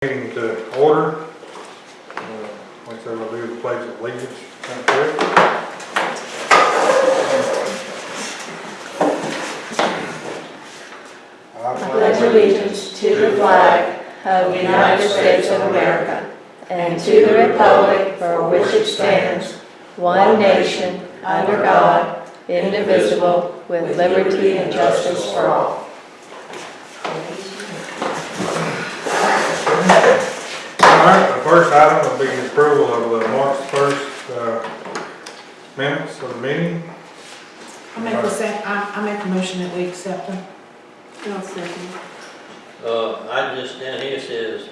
Meeting to order. Like I said, we'll do the pledge of allegiance. I pledge allegiance to the flag of the United States of America and to the republic for which it stands, one nation, under God, indivisible, with liberty and justice for all. Alright, the first item will be the approval of the March 1st minutes of the meeting. I make a motion that we accept them. I'll second. I just, down here says,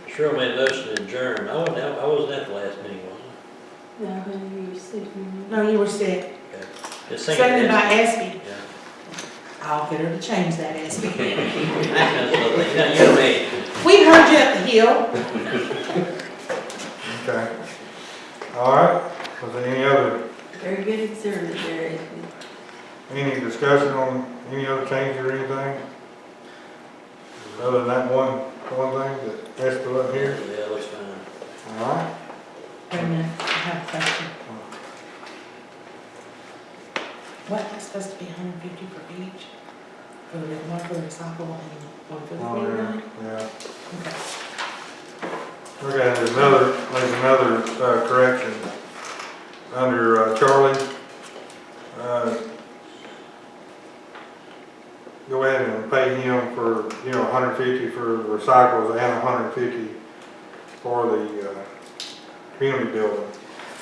Cheryl made a motion to adjourn. I wasn't at the last meeting, was Yeah, when you see me. No, you were sick. I? Okay. Just thinking Seconded by this- Espy. Yeah. I'll get her to change that, Espy. That's lovely. Now, you know me. We heard you at the Hill. Okay. Alright, was there any other, Very good exhibit there. any discussion on any other changes or anything? Other than that one thing that has to put up here? Yeah, it looks fine. Alright. Wait a minute, I have a question. What, that's supposed to be 150 for each? For the one for the recycle and one for the Oh, green yeah, line? yeah. Okay. Okay, there's another correction. Under Charlie, go ahead and pay him for, $150 for recycles and $150 for the community building.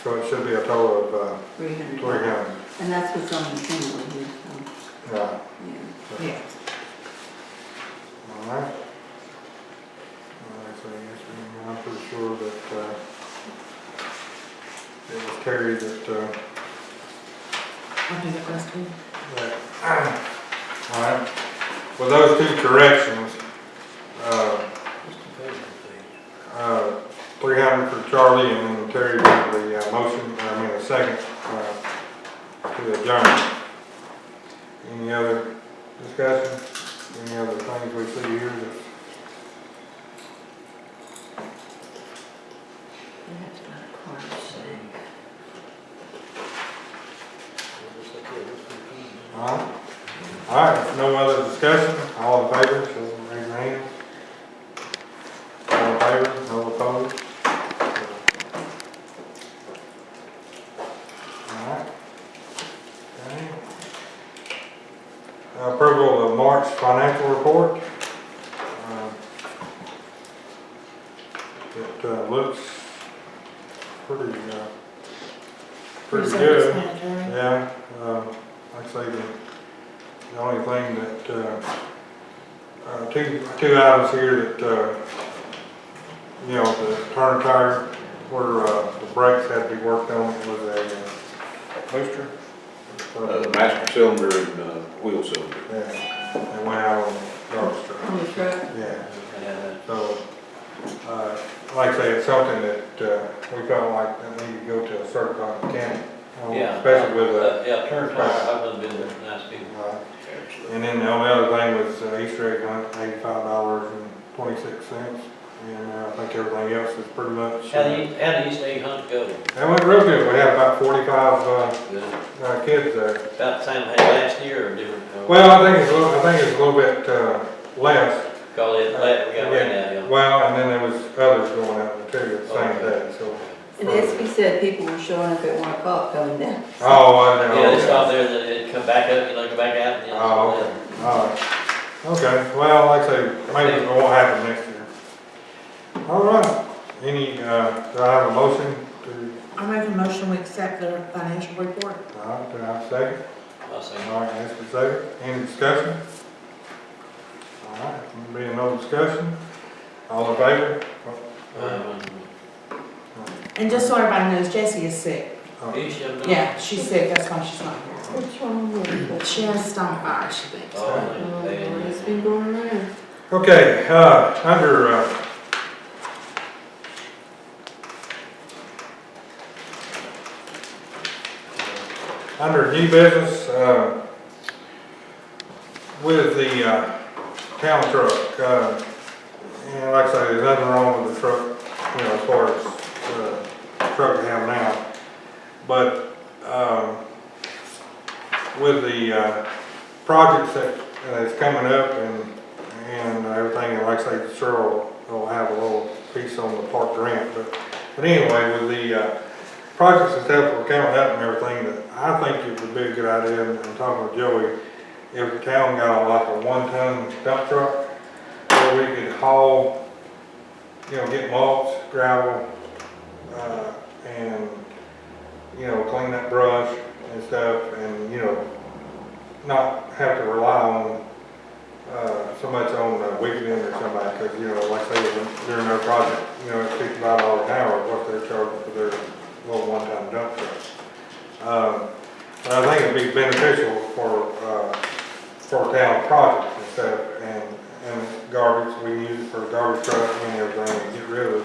So it should be a total of 300. $300. And that's what's on the table here, so, Right. yeah. Yeah. All right. So yes, I'm pretty sure that it was carried that. I'll do that rest week. All right. With those two corrections, Just a favor, please. 300 for Charlie, and then Terry did the a second to adjourn. Any other discussion? Any other things we see here that? You have to go to court, so. Just like that, looks pretty clean. All right, no other discussion, all in favor, so raise your hand. All in favor, no opposed? All right. Okay. Approval of March financial report. It looks pretty good. Self-explanatory. Yeah, like I say, the only thing that, two items here that, the turn tire where, the brakes had to be worked on was a booster. Master cylinder and wheel cylinder. Yeah, they went out on the garbage truck. On the truck? Yeah, Yeah, so, like I say, it's something that, we felt like that needed to go to a certified mechanic. Yeah. Especially with, yeah, turn tire, I've done been there, nice people. and then the only other thing was Easter egg hunt, $85.26, and I think everything else is pretty much. How do you stay hunt go? That went real good. We had about 45 Good. kids there. About the same I had last year or different? Well, I think it's a little bit less. Call it, we got rain out, yeah. Well, and then there was others going out there too at the same day. So. And SB said people were showing up at 1 o'clock coming down. Oh, I know. Yeah, they stop there, then it'd come back up, go back out. And Oh, okay. All right. Okay. Well, like I say, maybe it won't happen next year. All right. Any? Do I have a motion to? I make a motion we accept the financial report. All right. Do I have a second? I'll say. All right. Ask for a second. Any discussion? All right. Being no discussion, all in favor? And just so everybody knows, Jessie is sick. Yeah, she's sick, that's why she's not here. What's wrong with it? She has stomach virus, she thinks. Oh, It's been going around. Okay. Under new business, with the town truck, and and like I say, there's nothing wrong with the truck, you know, as far as the truck we have now. But, with the, projects that's coming up and everything, and like I say, Cheryl will have a little piece on the park grant, but anyway, with the, projects and stuff that were coming up and everything, that I think it would be a good idea, and I'm talking with Joey, if the town got like a 1-ton dump truck, where we could haul, you know, get mulch, gravel, and, you know, clean that brush and stuff, and, you know, not have to rely on, so much on Weekend or somebody, because, you know, like I say, during their project, you know, it's $55 an hour, what they're charging for their little 1-ton dump truck. But I think it'd be beneficial for town projects and stuff, and garbage, we use it for a garbage truck and everything, and get rid of,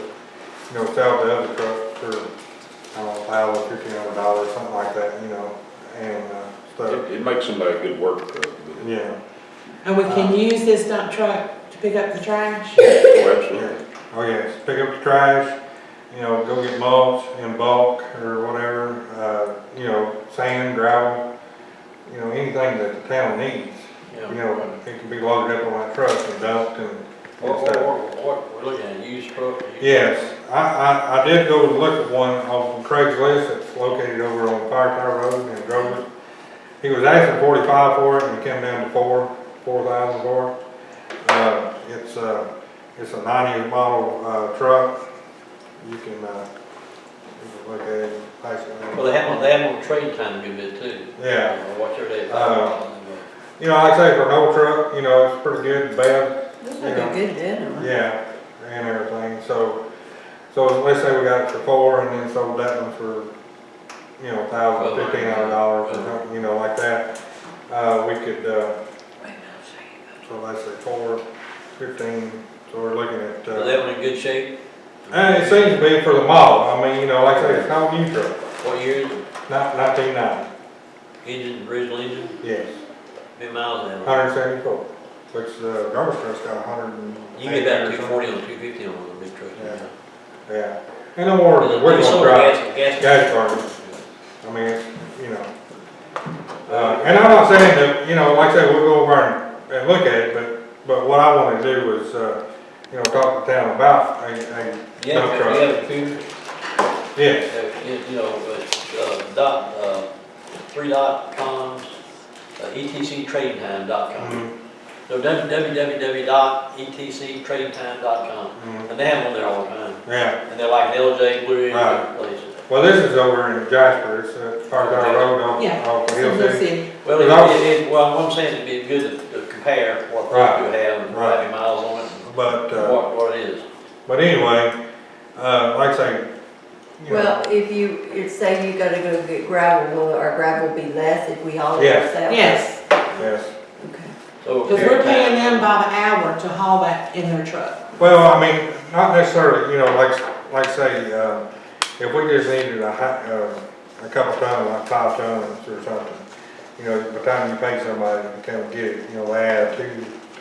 you know, sell the other truck for, I don't know, $1,000, $1,500, something like that, you know, and, stuff. It makes somebody a good work truck. Yeah, And we can use this dump truck to pick up the trash? Oh, absolutely. oh yes, pick up the trash, you know, go get mulch in bulk or whatever, you know, sand, gravel, you know, anything that the town needs. You know, it can be loaded up on that truck and dumped and stuff. What, we're looking at used truck? Yes, I did go to look at one on Craigslist that's located over on Fire Tower Road in Grover. He was asking 45 for it, and it came down to 4,000 for it. It's a 90 model truck. You can look at it. Well, they have on trade time a good bit too. Yeah. What's your day? You know, like I say, for an old truck, you know, it's pretty good, bad. Looks like a good deal. Yeah, and everything, so let's say we got it for 4 and then sold that one for, you know, $1,000, $1,500 or something, you know, like that. We could, so let's say 4, 15, so we're looking at, Are they in good shape? and it seems to be for the model, I mean, you know, like I say, it's not a new truck, What year is it? 1990, Engine, original engine? yes, How many miles an hour? 174, which the garbage truck's got 100 and. You get about 240 on 250 on the big truck. Yeah. Yeah, and no more, Well, we're it's gonna all drive gas garbage. I mean, it's, you know, and I'm not saying that, you know, like I said, we'll go over and look at it, but what I wanna do is, you know, talk to the town about a dump truck. You have a computer? Yes, You know, 3.coms, etctradingtime.com. mhm, So www.etctradingtime.com. mhm, And they have them on there all the time. yeah. And they're like LJ, Blue Ridge, Right. places. Well, this is over in Jasper, it's Fire Tower Road off Yeah. of Hill Hill City. City. Well, well, what I'm saying, it'd be good to compare what Right. you have and how many miles on it But, and what it is. but anyway, like I say, you know, Well, if say you gotta go get gravel, will our gravel be less if we haul it Yes. ourselves? Yes, yes. Okay. So because we're paying them by the hour to haul that in their truck. Well, I mean, not necessarily, you know, like say, if we just needed a couple tons, like 5 tons or something, you know, by the time you pay somebody to come get it, you know, they add to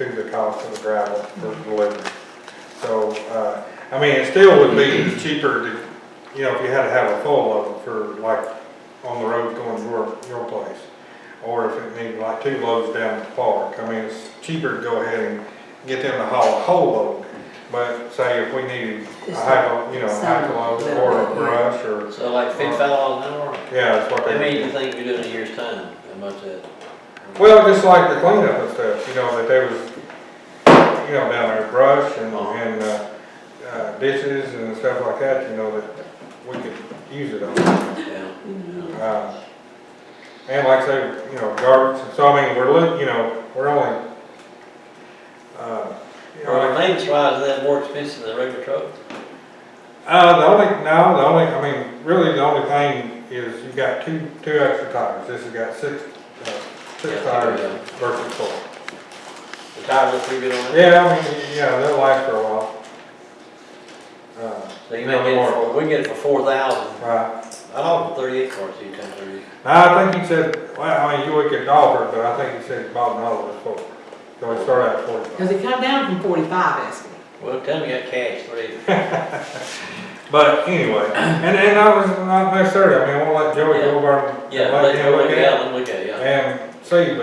the cost of the gravel for delivery. So, I mean, it still would be cheaper to, you know, if you had to have a full load for like on the road going to your place. Or if it needed like 2 loads down at the park, I mean, it's cheaper to go ahead and get them to haul a whole load. But say if we needed a half a load or a brush or, So like $55 an hour? yeah, that's what How many do they. you think we do in a year's time? How much that? Well, just like the cleanup and stuff, you know, that there was, you know, down there, brush and dishes and stuff like that, you know, that we could use it on. Yeah. And like I say, you know, garbage, so I mean, we're only, you know, Well, maintenance wise, is that more expensive than a regular truck? I mean, really the only thing is you've got two extra tires. This has got six Yeah, tires yeah. versus 4. The tires look pretty good on it? Yeah, I mean, yeah, they'll last for a while. So you may get it for, we can get it for 4,000. Right. I know 38 cars, you can 30. Now, I think he said, well, I mean, you could offer it, but I think he said Bob Nolan was 4. So it started at 45. Because it come down from 45, Esky. Well, tell me you got cash, three. But anyway, and I was not necessarily, I mean, I wanna let Joey go over and Yeah, let him look at it. let him look at it, yeah. And see,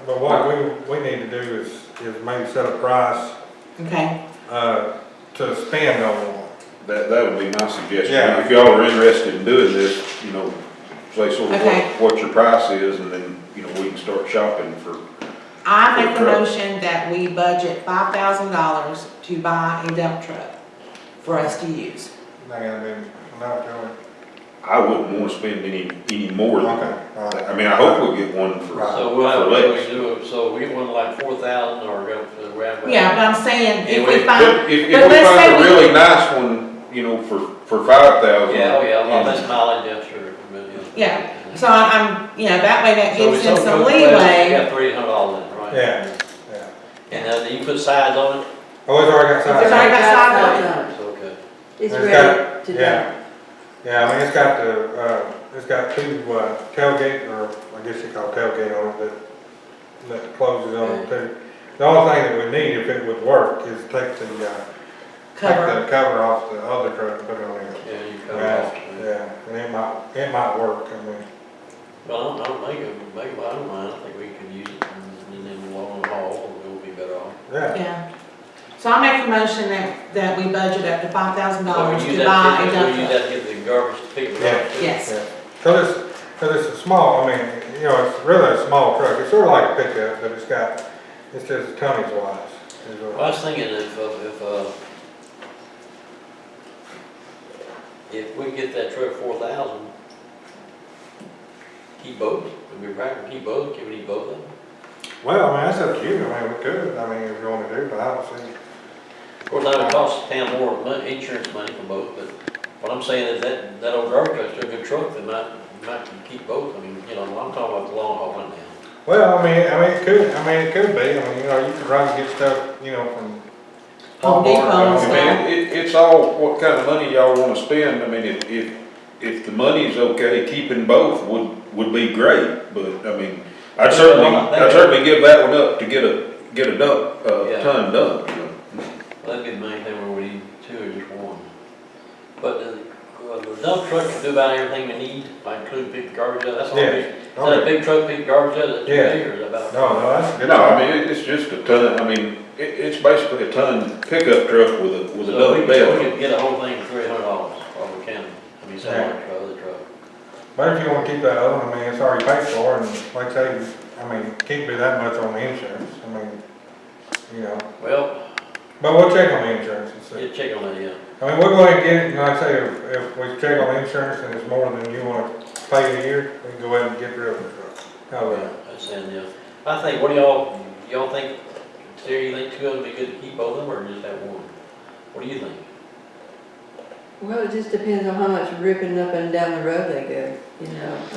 but what we need to do is maybe set a price, Okay, to spend on one. That would be my suggestion. Yeah. If y'all are interested in doing this, you know, say sort of Okay. what your price is, and then, you know, we can start shopping for, I make a motion that we budget $5,000 to buy a dump truck for us to use. That ain't been enough, Joey. I wouldn't wanna spend any more than Okay, that. all right. I mean, I hope we'll get one for, Right. So we'll have, for what less. we do, so we get one like 4,000 or go for the round. Yeah, but I'm saying, if Yeah, we we- find, But if but we let's say find a we- really nice one, you know, for 5,000. Yeah, oh yeah, well, that's mileage, I'm sure. Yeah. so I'm, that way that So gives we them so some we leeway. got $300 in it, right? Yeah, yeah. And then you put sides on it? Oh, it's already got size. It's already got size on it. It's okay. It's It's ready got- to yeah. go. Yeah, I mean, it's got two, tailgate, or I guess you call it tailgate on it, that closes on it too. The only thing that we need, if it would work, is take the Cover. cover off the other truck and put it on it. Yeah, you cut it Yeah, off. yeah, and it might work, I mean, Well, I don't I don't mind, I think we could use it and then long haul, it will be better off. yeah. Yeah. So I make a motion that we budget up to $5,000 So we use to buy a that, dump we use truck. that to get the garbage, pick the Yeah. garbage. Yes. Yeah. Cause it's a small, I mean, it's really a small truck, it's sort of like a pickup, but it's just tonnage wise. is what- Well, I was thinking if we get that truck 4,000, keep both, if we're back and keep both, can we need both of them? Well, I mean, that's up to you, I mean, we could, I mean, if you wanna do, but I don't see. Of course, that would cost the town more money, insurance money for both, but what I'm saying is that old garbage truck's still a good truck, that might keep both, I mean, I'm talking about the long haul one now. Well, I mean, it could be, I mean, you could run and get stuff, from. Home Depot and I stuff. mean, it's all what kind of money y'all wanna spend. I mean, if the money's okay, keeping both would be great, but, I mean, I'd certainly give that one up to get a dump, Yeah. ton done, you know. That'd be the main thing where we need two or just one. But the dump truck can do about everything we need, like include pick the garbage up, that's all Yeah. it is. Is that a big truck, pick garbage up, that's too Yeah. big, or is that about? No, that's a good. No, I mean, it's just a ton, I mean, it's basically a ton pickup truck with a So we double could bed. get a whole thing for $300, or we can, I mean, sell Yeah. like the other truck. But if you wanna keep that other one, I mean, it's already paid for, and like I say, can't be that much on the insurance, Well, but we'll check on the insurance and see. yeah, check on that, yeah. I mean, we'll go ahead and get it, and like I say, if we check on the insurance and it's more than you wanna pay a year, we can go ahead and get rid of the truck. How's that? That's saying, yeah. I think, what do y'all think, Terry, you think two of them would be good to keep both of them, or just have one? What do you think? Well, it just depends on how much ripping up and down the road they go,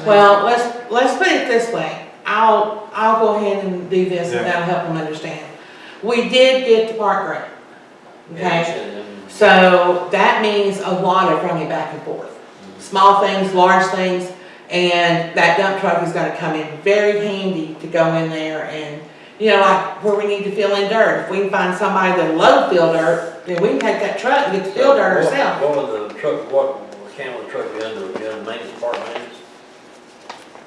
Well, let's put it this way. I'll go ahead and do this and Yeah. that'll help them understand. We did get the park grant, Yeah, you okay? said, So that means a lot of running back and forth. Small things, large things, and that dump truck is gonna come in very handy to go in there and, like where we need to fill in dirt. If we can find somebody that'll load fill dirt, then we can take that truck and get the fill dirt ourselves. What would the truck, what can the truck be under, maintenance, park maintenance?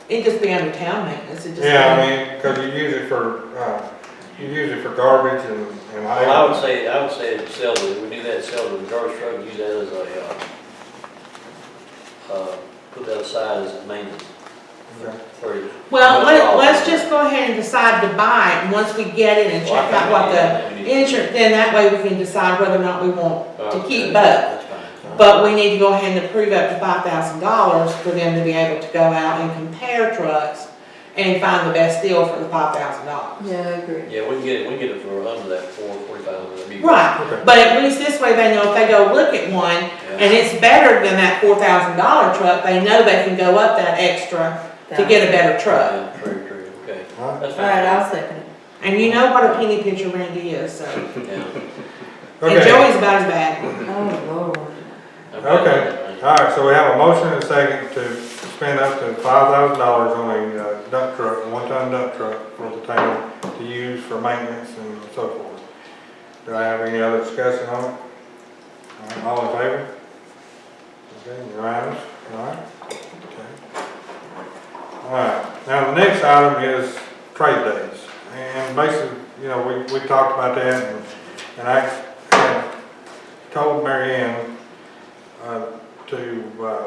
It'd just be under town maintenance, it just. Yeah, I mean, cause you use it for garbage and. Well, I would say it's sell, we do that, sell the garbage truck, use that as put that aside as a maintenance. Okay. For- Well, let's just go ahead and decide to buy it, and once we get it and Well, I check think out what we the need- insurance, then that way we can decide whether or not we want to Okay, keep both. That's fine. But we need to go ahead and approve up to $5,000 for them to be able to go out and compare trucks and find the best deal for the $5,000. Yeah, I agree. Yeah, we can get it for under that 45. Right, Okay. but at least this way they know if they go look at one and it's better than that $4,000 truck, they know they can go up that extra to get a better truck. Yeah, true, okay. Alright. That's All fine. right, I'll second it. And you know what a penny pincher Randy is, so. Yeah. And Okay, Joey's about as bad. Oh, Lord. Okay. alright, so we have a motion and a second to spend up to $5,000 on a dump truck, a one-ton dump truck for the town to use for maintenance and so forth. Do I have any other discussion on it? All in favor? Okay, unanimous, all right? Okay. All right, now the next item is trade days. And basically, you know, we talked about that and I had told Mary Ann to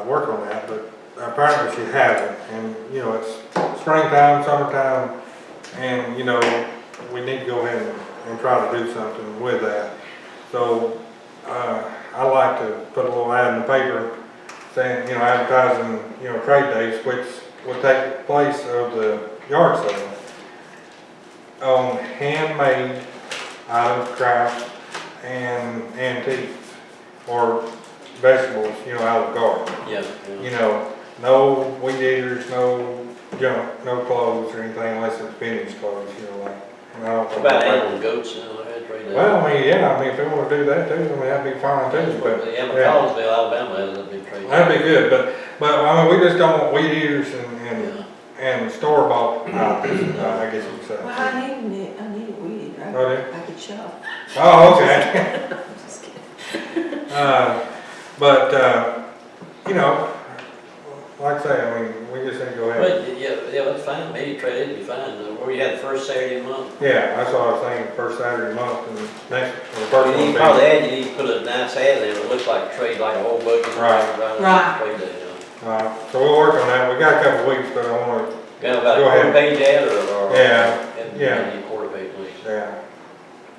work on that, but apparently she hasn't. And, you know, it's springtime, summertime, and, you know, we need to go ahead and try to do something with that. So, I like to put a little ad in the paper saying, you know, advertising, you know, trade days, which will take place of the yard sale on handmade items, crafts, and antiques, or vegetables, you know, out of the garden. Yeah, You know, no weed eaters, no junk, no clothes or anything unless it's vintage clothes, you know, like. I don't What about animals, goats, and all that trade? Well, I mean, yeah, I mean, if they wanna do that too, I mean, that'd be fine too, but, Yeah, yeah. McCollsville, Alabama has a big trade. That'd be good, but I mean, we just don't want weed eaters Yeah. and store-bought items, I guess you could say. Well, I need a weed, right? Oh, yeah? I could shop. Oh, okay. I'm just kidding. But, you know, like I say, I mean, we just need to go ahead. But, yeah, that's fine, maybe trade it'd be fine, where you had the first Saturday of the month. Yeah, that's what I was thinking, first Saturday of the month, and next, the first You one. need, probably add, you need to put a nice ad in there, it looks like trade, like a whole bucket. Right. Right. Trade that, you know. So we'll work on that, we got a couple of weeks, but I wanna, Got about a Go ahead. quarter page ad or? Yeah, And yeah. maybe a quarter page, please. yeah.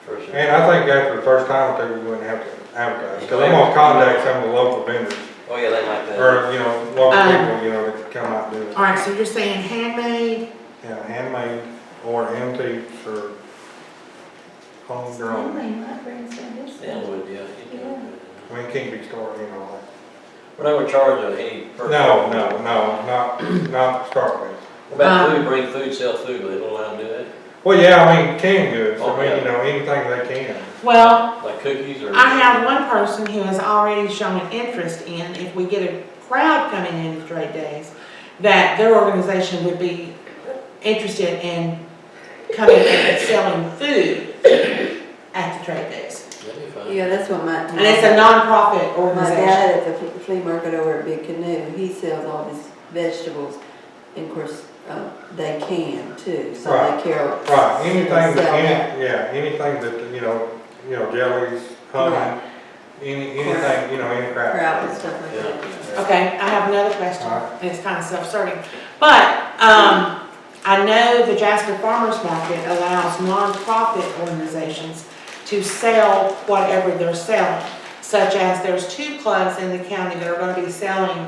First. And I think after the first time or two, we wouldn't have to advertise, because I'm gonna contact some of the local vendors, Oh, yeah, they like that. or, you know, local people, you know, that come out and do it. All right, so you're saying handmade, Yeah, handmade, or antiques, or homegrown. My friend said this. Yeah, would, yeah. you can. I mean, it can't be stored, you know, like. We're not gonna charge any person. Not to start with. What about food, bring food, sell food, they don't allow them to do that? Well, yeah, I mean, canned goods, Oh, I mean, yeah. you know, anything they can. well, Like cookies or? I have one person who has already shown an interest in, if we get a crowd coming in to trade days, that their organization would be interested in coming in and selling food at the trade days. That'd be fine. Yeah, that's what And it's a nonprofit my organization. dad at the flea market over at Big Canoe, he sells all these vegetables. And of course, they can too, so Right. they carry. Right, anything that, Sell that. anything that, you know, jellies, honey, Right. anything, you know, any crap. Crowd and stuff like that. Yeah. Okay, I have another question, All right. and it's kind of self-serving. But, I know the Jasper Farmers Market allows nonprofit organizations to sell whatever they're selling, such as there's 2 clubs in the county that are gonna be selling,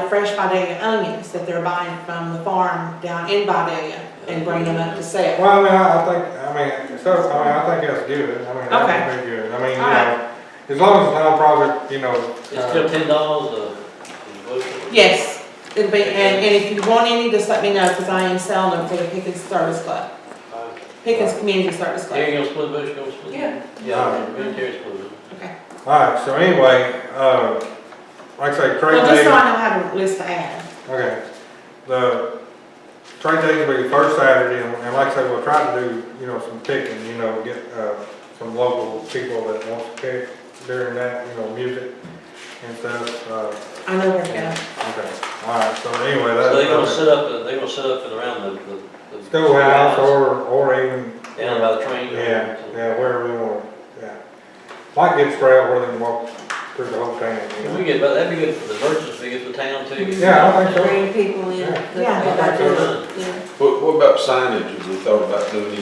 fresh Vidalia onions that they're buying from the farm down in Vidalia and bringing them up to sale. Well, I mean, I think that's good, I mean, that would be good, I mean, you All right. know, as long as it's nonprofit, you know. It's still $10 a bushel? Yes, it'll be, and if you want any, just let me know, because I am selling them for the Pickens Service Club, Pickens Community Service There Club. you go, split bush, go split. Yeah. Yeah, military split bush. Okay. Alright, so anyway, like I say, trade Well, just so days, I know how to list the ad. okay. The trade days will be the first Saturday, and like I say, we'll try to do, you know, some picking, you know, get, some local people that wants to pick during that, you know, music and stuff, I know where to go. okay. Alright, so anyway, So they're gonna that's, set up and around the. schoolhouse or even, Down by the train. yeah, wherever we want, yeah. Might get trail where they can walk through the whole town, you Can know. we get, that'd be good for the merchants, we get the town too. Yeah, I think so. Bring people in. Yeah. That's Yeah. what I do. Yeah. What about signage? Have we thought about doing On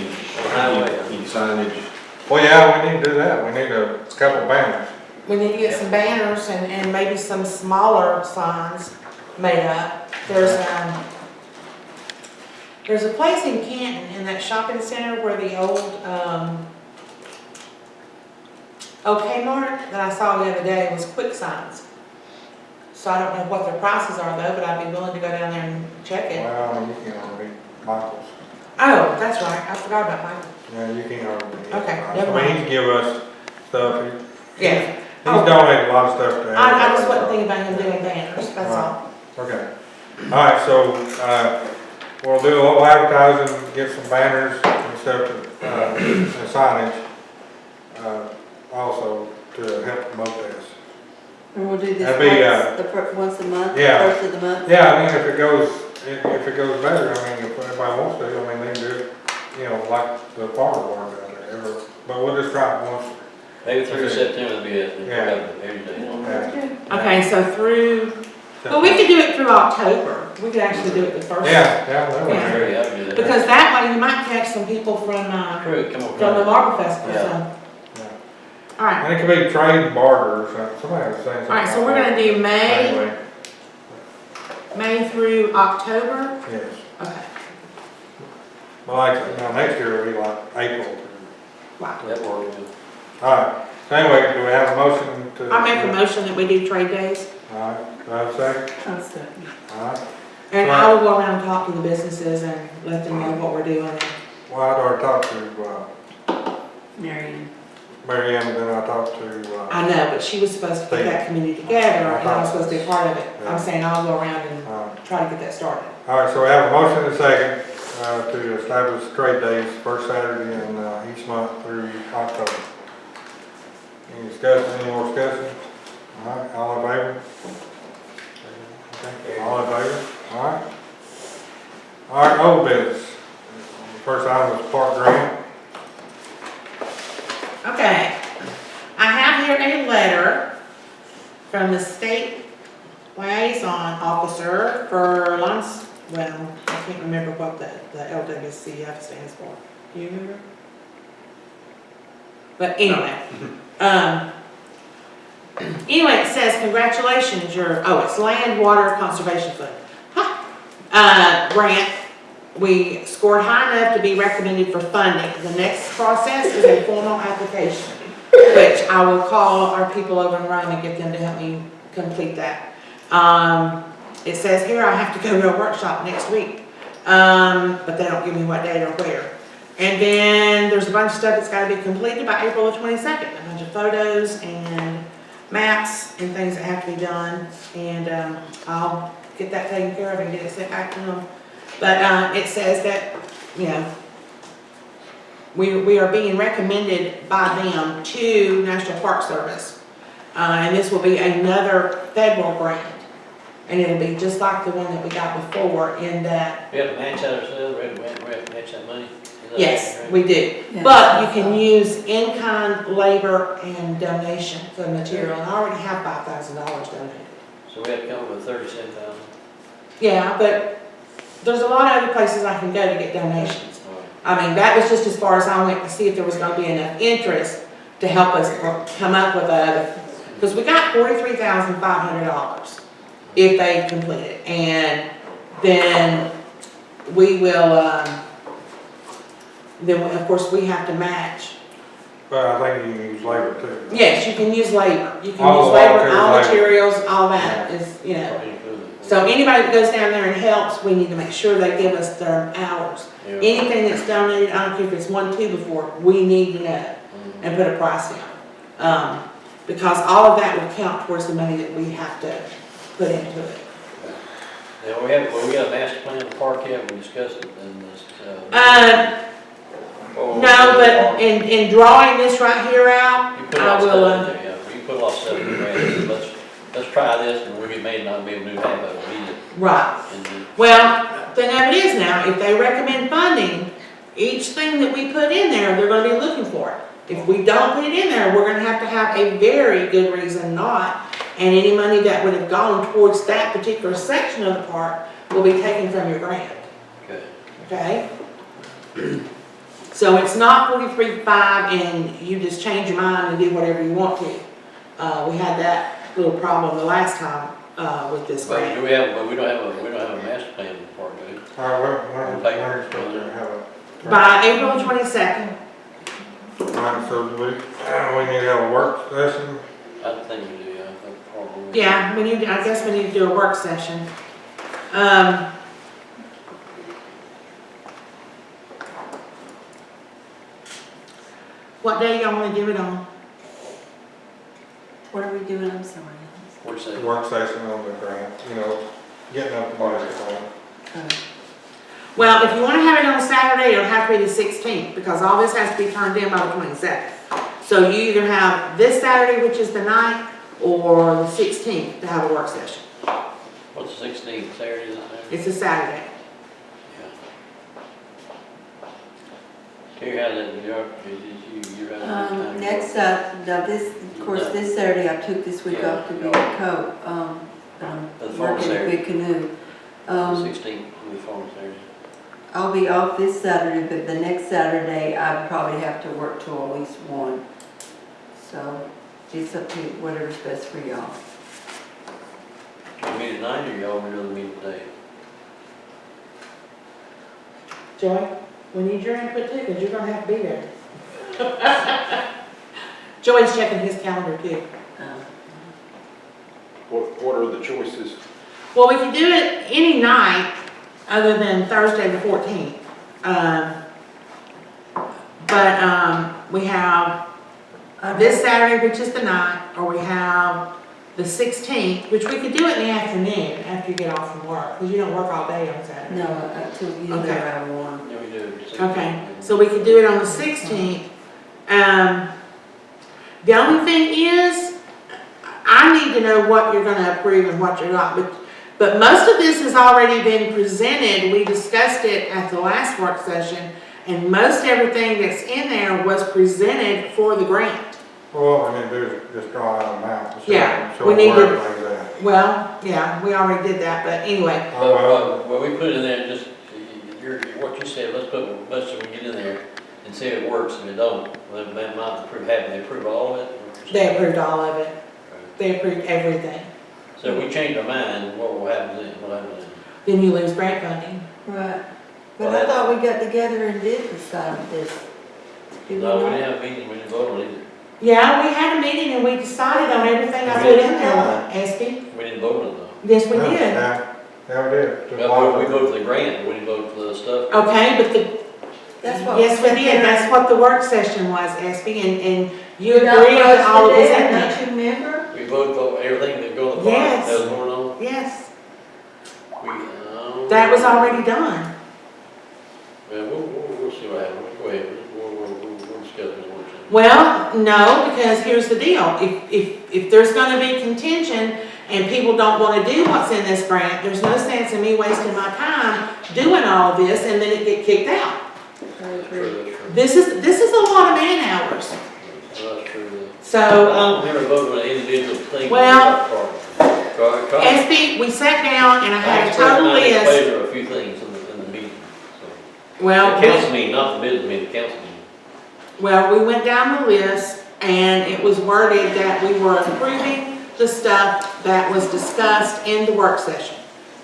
the highway. any signage? Well, yeah, we need to do that, we need a couple banners. We need to get some banners and maybe some smaller signs made up. There's a place in Canton, in that shopping center where the old, Kmart that I saw the other day was Quick Signs. So I don't know what their prices are though, but I'd be willing to go down there and check it. Well, you can't already, Michael's, Oh, that's right, I forgot about Michael. yeah, you can't already. Okay, I never mean, he mind. can give us stuff, Yeah, he's donated a lot of stuff to. I just wasn't thinking about him doing banners, that's all. Okay, alright, so, we'll do a little advertising, get some banners and stuff, and signage. also to help promote this. And we'll do this That'd be, once a month, yeah. first of the month? Yeah, I mean, if it goes better, I mean, if everybody wants to, I mean, they can do it, you know, like the farmer ones out there, but we'll just try it once. Maybe through September, will be it, Yeah. every day long. Yeah. Okay, so through, well, we could do it through October. We could actually do it the first. Yeah, that would be Yeah. great. Yeah, I can do that. Because that way you might catch some people from True, come on. the Marble Festival, so. Yeah. All right, And it could be trade and barter or something, somebody was saying something. all right, so we're gonna do May, Anyway, May through October? yes, Okay, well, like, next year will be like April. wow. That works. All right, so anyway, do we have a motion to? I make a motion that we do trade days, All right, do I have a second? I'll second. All right, and Right. I will go around and talk to the businesses and let them know what we're doing. well, I'd already talked to, Marion. Mary Ann, and then I talked to, I know, but she was supposed to get that committee together, and I was supposed to be a part of it. I'm saying I'll go around and try to get that started. all right, so we have a motion and a second, to establish trade days, first Saturday in, each month through October. Any discussion, any more discussion? All right, all in favor? Okay, all in favor? All right. All right, old business. First item was park grant. Okay, I have here a letter from the state liaison officer for Lons, well, I can't remember what the LWCF stands for. Do you remember? But anyway, anyway, it says, congratulations, it's Land Water Conservation Fund. Grant. We scored high enough to be recommended for funding. The next process is a formal application, which I will call our people over in Rome and get them to help me complete that. It says here I have to go to a workshop next week, but they don't give me what date or where. And then there's a bunch of stuff that's got to be completed by April the 22nd, a bunch of photos and maps and things that have to be done. And I'll get that taken care of and get it sent back to them. But it says that, you know, we are being recommended by them to National Park Service. And this will be another federal grant. And it'll be just like the one that we got before in that, We have to match that ourselves, we have to match that money? Is that yes, right? we do. Yeah. But you can use in-kind labor and donation for material. And I already have $5,000 donated. So we have to come up with 37,000. Yeah, but there's a lot of other places I can go to get donations. I mean, that was just as far as I went to see if there was gonna be enough interest to help us come up with because we got $43,500 if they complete it. And then we will, then of course we have to match. But I think you can use labor too. Yes, you can use labor. You can All use the labor, volunteer all labor. materials, all that is, you know. So anybody that goes down there and helps, we need to make sure they give us their hours. Yeah. Anything that's donated, I don't care if it's 1, 2 before, we need to know Mhm. and put a price down. Because all of that will count towards the money that we have to put into it. Now, we got a master plan of the park yet, we discussed it in this, No, but in drawing this right here out, You put a I lot of will, stuff in there, yeah, you put a lot of stuff in there, let's try this, and we may not be able to do half of it either. right. And then, Well, thing of it is now, if they recommend funding, each thing that we put in there, they're gonna be looking for it. If we don't put it in there, we're gonna have a very good reason not, and any money that would have gone towards that particular section of the park will be taken from your grant, okay. okay? So it's not 43.5 and you just change your mind and do whatever you want to. We had that little problem the last time, with this But grant. we don't have a master plan of the park, do we? All right, when Like- are you supposed to have a? By April 22nd. All right, so do we need to have a work session? I think we do, yeah, I think probably. Yeah, I guess we need to do a work session. What day y'all wanna do it on? What are we doing? I'm sorry. What's that? Work session on the grant, you know, getting up the budget on. Well, if you wanna have it on Saturday, it'll have to be the 16th, because all this has to be turned in by the 22nd. So you either have this Saturday, which is the 9th, or the 16th to have a work session. What's the 16th, Saturday, is it Saturday? It's a Saturday. Terry, how's that, you're right. Next, now this, of course, this Saturday, I took this week off to be at Coke, The phone working at Saturday. Big Canoe. The 16th, will be phone Saturday. I'll be off this Saturday, but the next Saturday, I probably have to work till at least 1. So, it's up to whatever's best for y'all. You meet at 9 or y'all want to meet today? Joy, we need your input too, because you're gonna have to be there. Joy's checking his calendar too. What are the choices? Well, we can do it any night other than Thursday the 14th. We have this Saturday, which is the 9th, or we have the 16th, which we could do it in the afternoon after you get off from work, because you don't work all day on Saturday. No, until you Okay. get around 1. Yeah, we do. Okay, so we could do it on the 16th. The only thing is, I need to know what you're gonna approve and what you're not, but most of this has already been presented. We discussed it at the last work session, and most everything that's in there was presented for the grant. Well, I mean, there's just draw out a map. so- Yeah, so we need where to- everything's at. Well, yeah, we already did that, but anyway, Well, we put it in there, just, what you said, let's put, let's get in there and see if it works, and if it don't, then they might approve, have they approve all of it? they approved all of it. They approved everything. So if we change our mind, what will happen then, what happens then? Then you lose grant funding. Right. But I thought we got together and did decide this. Did we No, we not? didn't have a meeting, we didn't vote on it either, Yeah, we had a meeting and we decided on everything I put in there, Espy. we didn't vote on it though. Yes, we Yeah, did. Yeah, we did. Just Well, we like- voted for the grant, we didn't vote for the stuff. Okay, but That's what yes, we said did. there. That's what the work session was, Espy, and you You got agreed close that all to that was in that, there. don't you remember? We voted for everything that go in the park, Yes. that was going on. Yes, We, that was already done. Well, we'll see what happens, go ahead, we'll discuss this one. Well, no, because here's the deal. If there's gonna be contention and people don't wanna do what's in this grant, there's no sense in me wasting my time doing all this and then it get kicked out. That's true. This is a lot of man hours. That's true. I So, don't never vote on an individual thing. Well, I SB, we sat down and I had a expressed total my list. displeasure of a few things in the meeting, so. Well, The council meeting, not the business meeting, the council meeting. we went down the list and it was worded that we were approving the stuff that was discussed in the work session.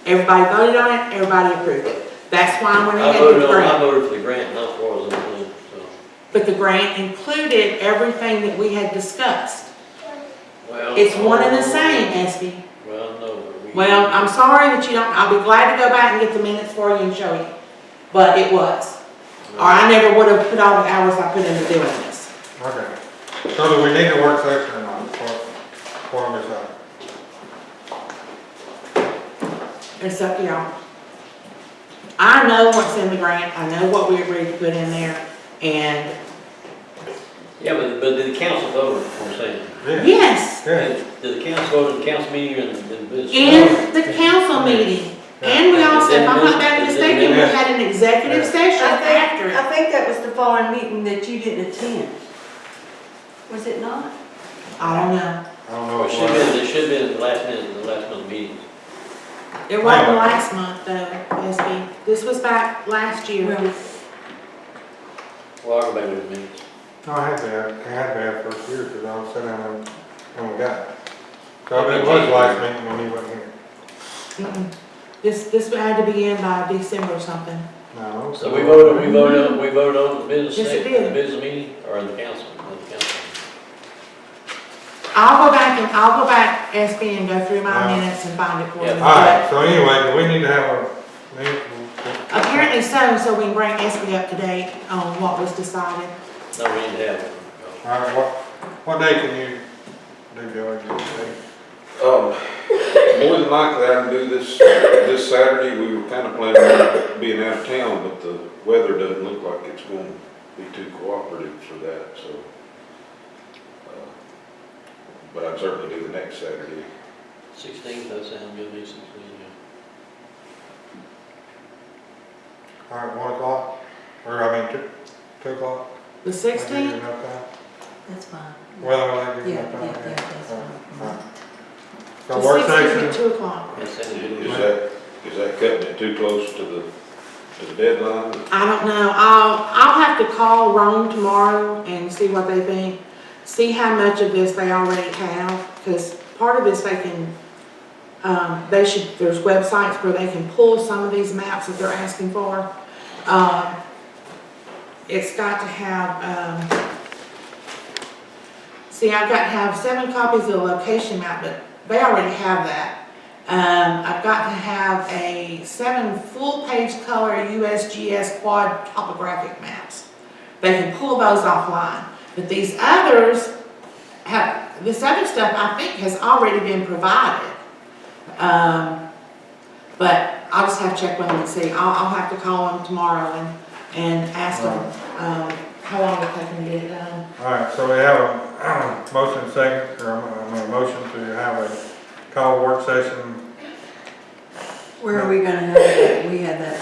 Everybody voted on it, everybody approved it. That's why I went I ahead with the I grant. voted for the grant, not for the thing, so. But the grant included everything that we had discussed. Well. It's one and the same, SB. Well, no, but we. Well, I'm sorry that you don't, I'll be glad to go back and get the minutes for you and show you. But it was. Or I never would have put all the hours I put into doing this. Okay. So do we need a work session or not? For them to It's up to y'all. I know what's in the grant, I know what we agreed to put in there, and Yeah, but did the council vote, on it, what I'm saying? Yeah. yes, Yeah. Did the council vote in the council meeting or in the business? in the council meeting. And we also, if I'm not bad mistaken, we had an executive session after it. I think that was the following meeting that you didn't attend. Was it not? I don't know. I don't know. It should have been, it should have been in the last minute, the last month meeting. It wasn't last month though, SB. This was back last year. Well, I'll go back with the minutes. No, I had to have first year because I was sitting down when we got it. So it was last meeting when he wasn't here. Mm-mm. This had to be in by December or something. No. So we voted on the business, Yes, it the did. business meeting, or in the council, I'll go back, SB, and go through my minutes and find it for you. Yeah. Alright, so anyway, do we need to have a meeting? Apparently so we can bring SB up to date on what was decided. No, we didn't have it. Alright, what day can you do, George? More than likely, I can do this Saturday. We were kind of planning on being out of town, but the weather doesn't look like it's going to be too cooperative for that, so. but I'd certainly do the next Saturday. 16th, that sounds good, me 16, yeah. All right, 1 o'clock, or I mean, 2 o'clock? The That gives you 16th? enough time? That's fine. Well, that gives you Yeah, enough time. yeah, that's All fine. right. The So work 16th session, at 2 o'clock. That sounds good. Is that cutting it too close to the deadline? I don't know, I'll have to call Rome tomorrow and see what they think. See how much of this they already have, because part of this they can, there's websites where they can pull some of these maps that they're asking for. It's got to have, see, I've got to have 7 copies of the location map, but they already have that. I've got to have 7 full-page color USGS quad topographic maps. They can pull those offline. But these others this other stuff I think has already been provided. But I'll just have to check with them and see. I'll have to call them tomorrow and ask them, how long it take them to get it done. all right, so we have a motion second, or I mean, a motion to have a call work session. Where are we gonna have that? We have that,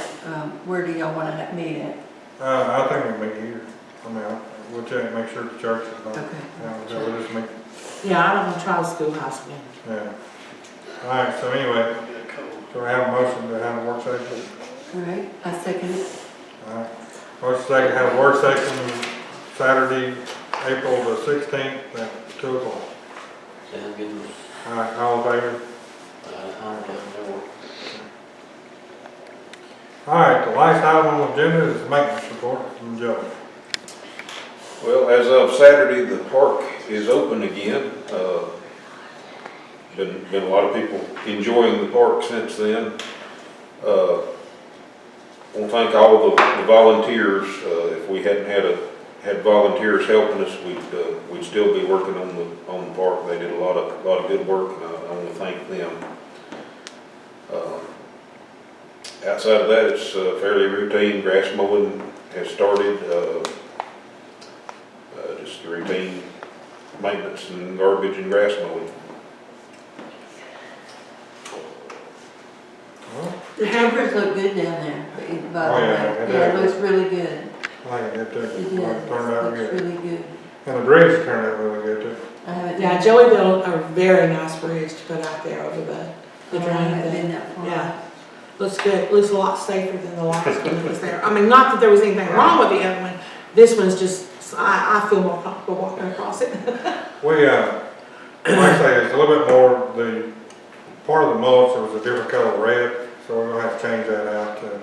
where do y'all wanna have meet at? I think we'll meet here. I mean, we'll check, make sure the church is not, Okay. so we'll just meet, Yeah, I don't want to try the schoolhouse again. yeah. All right, so anyway, so we have a motion to have a work session. All right, I second it. All right, motion second, have a work session Saturday, April the 16th at 2 o'clock. Sounds good. All right, all in favor? I'll go. All right, the last item on the agenda is the maintenance report from Joe. Well, as of Saturday, the park is open again. Been a lot of people enjoying the park since then. I want to thank all the volunteers. If we hadn't had volunteers helping us, we'd still be working on the park. They did a lot of good work, and I want to thank them. Outside of that, it's fairly routine. Grass mowing has started. Just the routine maintenance and garbage and grass mowing. Well, The tempers look good down there, by the Oh, way. yeah, it Yeah, it does. looks really good. I think it did It too. does. Turned out Looks good. really good. And the bridge turned out really good too. I haven't. Yeah, Joey built a very nice bridge to put out there over the I drain haven't thing. been that far. Yeah. Looks good, looks a lot safer than the last one that was there. I mean, not that there was anything wrong with the other one, this one's just, I feel more comfortable walking across it. We, like I say, it's a little bit more, the part of the mulch, there was a different color red, so we're gonna have to change that out to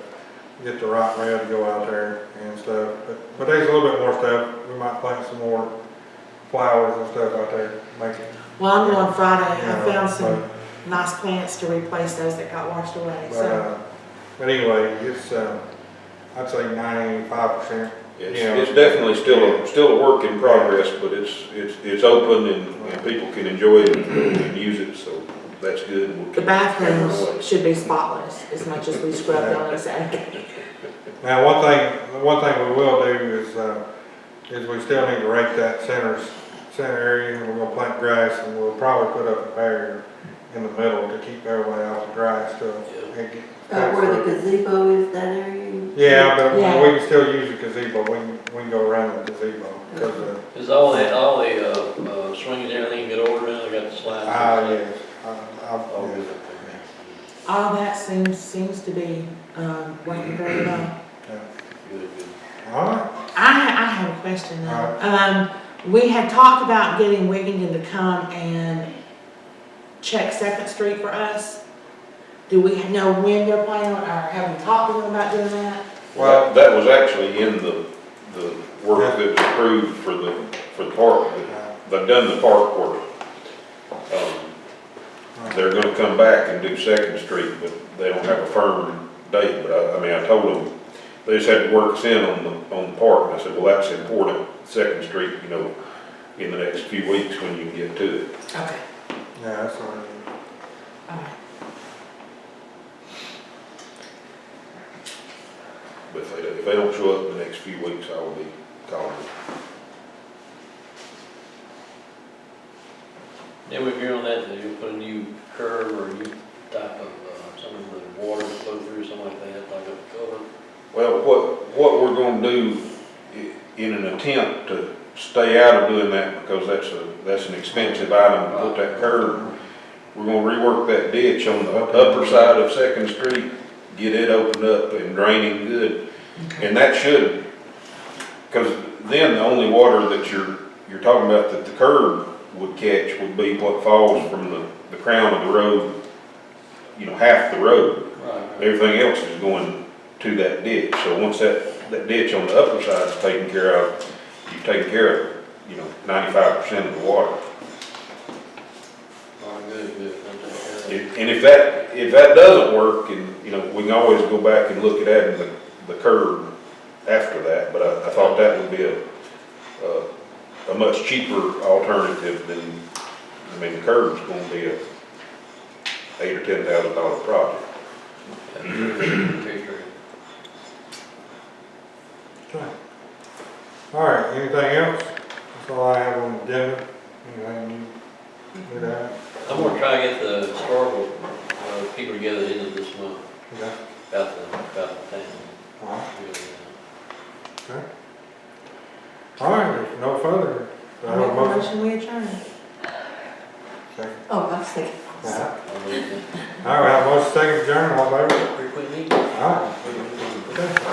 get the right red to go out there and stuff. But there's a little bit more stuff. We might plant some more flowers and stuff out there, make it. Well, I'm going Friday, you know, I found some nice plants to replace those that got washed away, so. But anyway, it's, I'd say 95%. It's definitely still a work in progress, but it's open and people can enjoy it and use it, so that's good. We'll The keep bathrooms hammering away. should be spotless, as much as we scrubbed on them Saturday. Now, one thing we will do is we still need to rake that center area, and we're gonna plant grass, and we'll probably put up a barrier in the middle to keep everybody off the dry stuff. Where the gazebo is, that area? Yeah, but Yeah. we can still use the gazebo, we can go around the gazebo, because, Is all the swings and everything get ordered now, they got the slides? yes, Oh, yes. good. All that seems to be, working very well. Good, good. All right, I have a question All though. We had talked about getting Wigington to come and check Second Street for us. Do we know when they're planning, or have we talked to them about doing that? well, That was actually in the work that was approved for the park. They've done the park work. They're gonna come back and do Second Street, but they don't have a firm date. But I told them, they just had to work us in on the park. And I said, well, that's important, Second Street, in the next few weeks when you get to it. Okay, yeah, that's all right. all right. But if they don't show up in the next few weeks, I will be calling them. Yeah, we agree on that you'll put a new curb or a new type of, some of the water to flow through, something like that, like a culvert. Well, what we're gonna do in an attempt to stay out of doing that, because that's an expensive item to put that curb, we're gonna rework that ditch on the upper side of Second Street, get it opened up and draining good. And that should, because then the only water that you're talking about that the curb would catch would be what falls from the crown of the road, you know, half the road. Right. Everything else is going to that ditch. So once that ditch on the upper side is taken care of, you've taken care of, you know, 95% of the water. Oh, good. And if that doesn't work, and, you know, we can always go back and look at adding the curb after that, but I thought that would be a much cheaper alternative than, I mean, the curb's gonna be a $8,000 or $10,000 project. Okay. All right, anything else? That's all I have on the agenda. Anything you need to add? I'm gonna try to get the historical, people together at the end of this month Okay. about the town. All right. Yeah. Okay. All right, if no further. do I I have a make a motion? motion, we adjourn. Second. Oh, I was thinking. Yeah. I'll leave it. All right, we have a motion second adjourn, all in favor? Pretty quick meeting. All right. Okay.